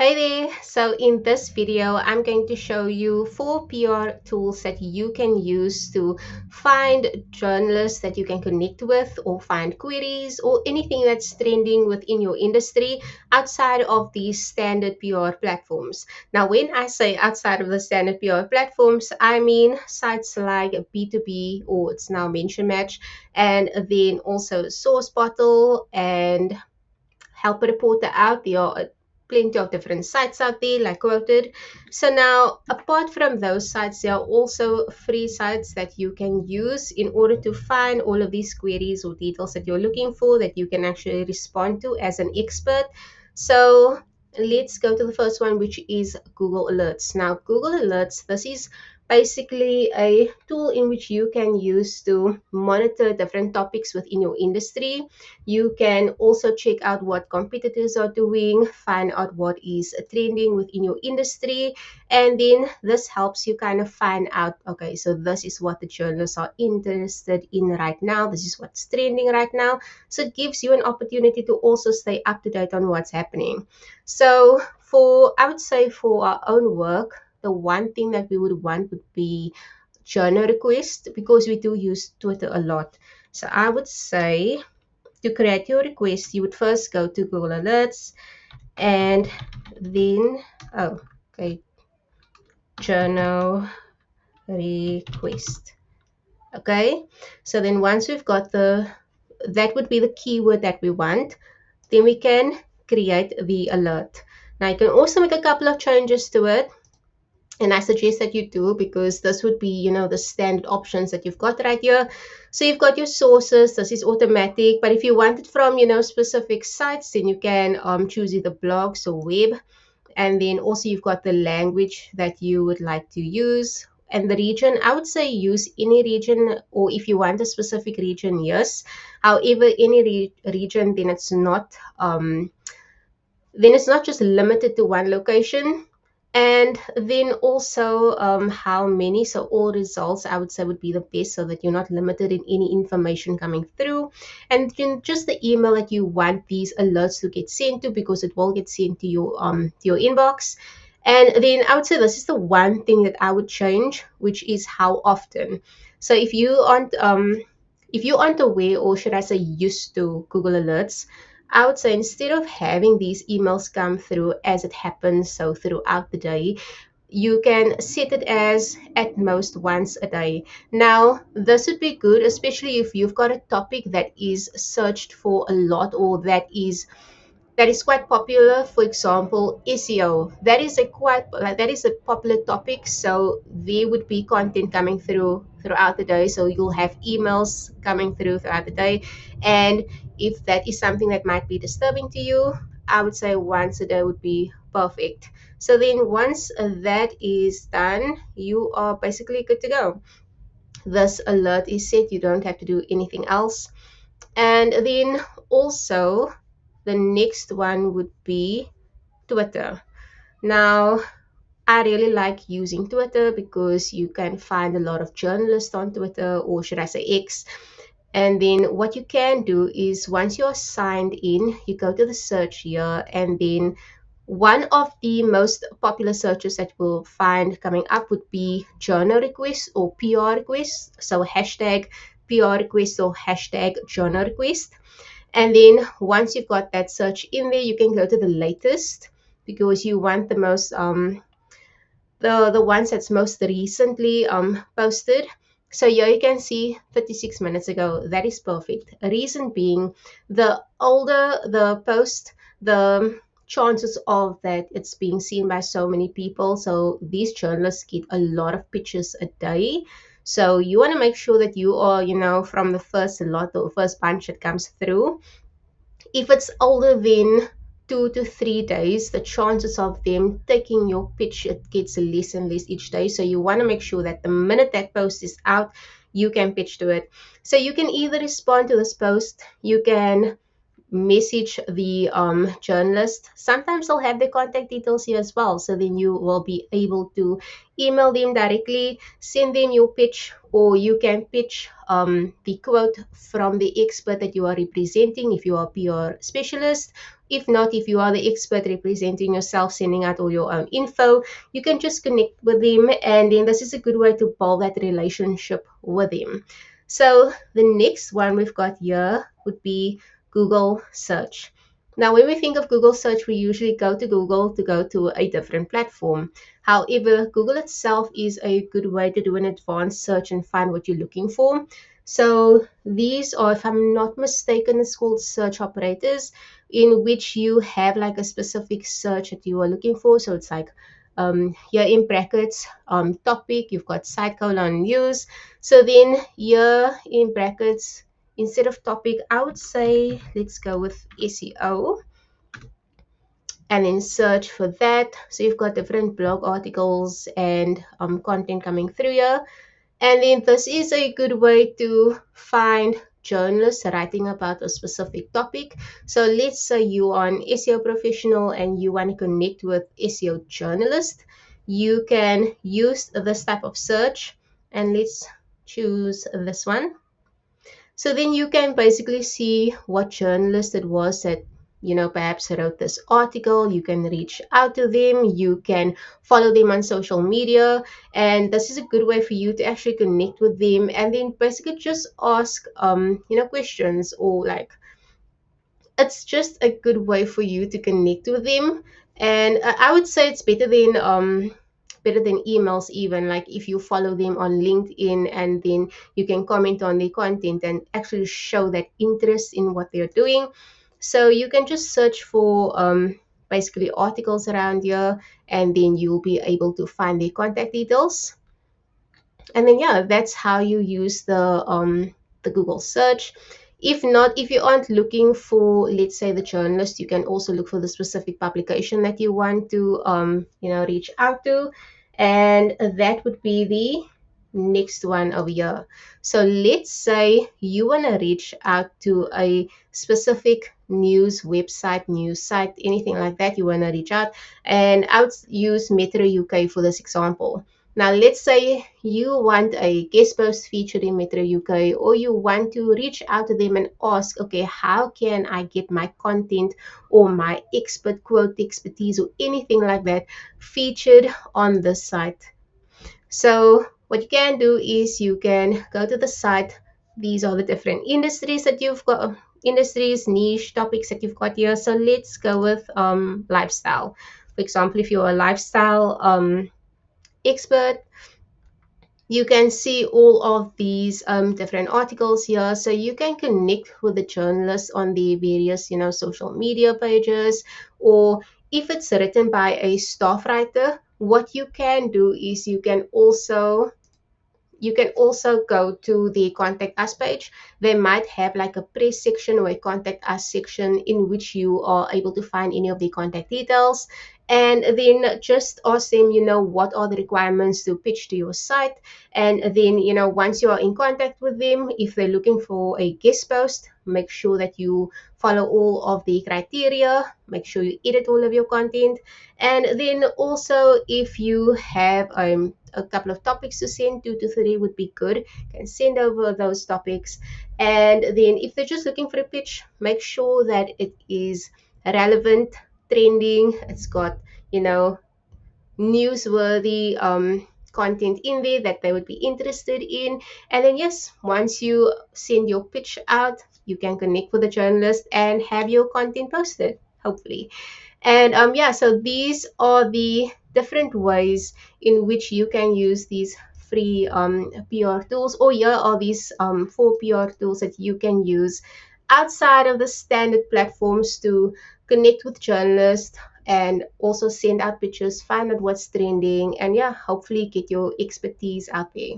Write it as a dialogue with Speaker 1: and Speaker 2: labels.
Speaker 1: Hey there! So in this video, I'm going to show you 4 PR tools that you can use to find journalists that you can connect with or find queries or anything that's trending within your industry outside of these standard PR platforms. Now, when I say outside of the standard PR platforms, I mean sites like B2B or it's now Mention Match, and then also SourceBottle and help a reporter out. There are plenty of different sites out there, like quoted. So now, apart from those sites, there are also free sites that you can use in order to find all of these queries or details that you're looking for that you can actually respond to as an expert. So let's go to the first one, which is Google Alerts. Now, Google Alerts, this is basically a tool in which you can use to monitor different topics within your industry. You can also check out what competitors are doing, find out what is trending within your industry, and then this helps you kind of find out, okay, so this is what the journalists are interested in right now, this is what's trending right now. So it gives you an opportunity to also stay up to date on what's happening. So I would say for our own work, the one thing that we would want would be Journorequest, because we do use Twitter a lot. So I would say to create your request, you would first go to Google Alerts and then, Journal Request. Okay, so then once we've got that would be the keyword that we want, then we can create the alert. Now you can also make a couple of changes to it, and I suggest that you do, because this would be, the standard options that you've got right here. So you've got your sources, this is automatic, but if you want it from, specific sites, then you can choose either blogs or web. And then also you've got the language that you would like to use. And the region, I would say use any region, or if you want a specific region, yes. However, any region, then it's not just limited to one location. And then also how many, so all results I would say would be the best, so that you're not limited in any information coming through. And then just the email that you want these alerts to get sent to, because it will get sent to your inbox. And then I would say this is the one thing that I would change, which is how often. So if you aren't aware, or should I say used to Google Alerts, I would say instead of having these emails come through as it happens, so throughout the day, you can set it as at most once a day. Now, this would be good, especially if you've got a topic that is searched for a lot, or that is quite popular. For example, SEO. That is a popular topic, so there would be content coming throughout the day. So you'll have emails coming throughout the day, and if that is something that might be disturbing to you, I would say once a day would be perfect. So then once that is done, you are basically good to go. This alert is set, you don't have to do anything else. And then also the next one would be Twitter. Now, I really like using Twitter because you can find a lot of journalists on Twitter, or should I say X. And then what you can do is, once you're signed in, you go to the search here, and then one of the most popular searches that we'll find coming up would be Journorequest or PRrequest. So hashtag PRrequest or hashtag Journorequest. And then once you've got that search in there, you can go to the latest, because you want the most the ones that's most recently posted. So here you can see 36 minutes ago. That is perfect. Reason being, the older the post, the chances of that it's being seen by so many people. So these journalists get a lot of pictures a day. So you want to make sure that you are, from the first lot or first bunch that comes through. If it's older than 2 to 3 days, the chances of them taking your pitch, it gets less and less each day. So you want to make sure that the minute that post is out, you can pitch to it. So you can either respond to this post, you can message the journalist. Sometimes they'll have their contact details here as well, so then you will be able to email them directly, send them your pitch, or you can pitch the quote from the expert that you are representing if you are a PR specialist, If not, if you are the expert representing yourself, sending out all your own info, you can just connect with them, and then this is a good way to build that relationship with them. So the next one we've got here would be Google search. Now, when we think of Google search, we usually go to Google to go to a different platform. However, Google itself is a good way to do an advanced search and find what you're looking for. So these are, if I'm not mistaken, it's called search operators, in which you have like a specific search that you are looking for. So it's like here in brackets, topic, you've got site colon news. So then here in brackets, instead of topic, I would say let's go with SEO and then search for that. So you've got different blog articles and content coming through here. And then this is a good way to find journalists writing about a specific topic. So let's say you are an SEO professional and you want to connect with SEO journalists. You can use this type of search, and let's choose this one. So then you can basically see what journalist it was that, perhaps wrote this article. You can reach out to them. You can follow them on social media. And this is a good way for you to actually connect with them and then basically just ask, questions, or like, it's just a good way for you to connect with them. And I would say it's better than emails even. Like if you follow them on LinkedIn, and then you can comment on their content and actually show that interest in what they're doing. So you can just search for basically articles around here, and then you'll be able to find their contact details. And then yeah, that's how you use the Google search. If not, if you aren't looking for, let's say, the journalist, you can also look for the specific publication that you want to reach out to, and that would be the next one over here. So let's say you want to reach out to a specific news website, news site, anything like that. You want to reach out, and I would use Metro UK for this example. Now, let's say you want a guest post featured in Metro UK, or you want to reach out to them and ask, okay, how can I get my content or my expert quote, expertise, or anything like that featured on the site? So what you can do is you can go to the site. These are the different industries that you've got, industries, niche topics that you've got here. So let's go with lifestyle. For example, if you're a lifestyle expert, you can see all of these different articles here. So you can connect with the journalists on the various, social media pages, or if it's written by a staff writer, what you can do is you can also go to the contact us page. They might have like a press section or a contact us section in which you are able to find any of the contact details, and then just ask them, what are the requirements to pitch to your site. And then, once you are in contact with them, if they're looking for a guest post, make sure that you follow all of the criteria, make sure you edit all of your content. And then also, if you have a couple of topics to send, 2 to 3 would be good. You can send over those topics. And then if they're just looking for a pitch, make sure that it is relevant, trending, it's got, newsworthy content in there that they would be interested in. And then yes, once you send your pitch out, you can connect with the journalist and have your content posted, hopefully. And yeah, so these are the different ways in which you can use these free PR tools, or here are these 4 PR tools that you can use outside of the standard platforms to connect with journalists and also send out pictures, find out what's trending, and yeah, hopefully get your expertise out there.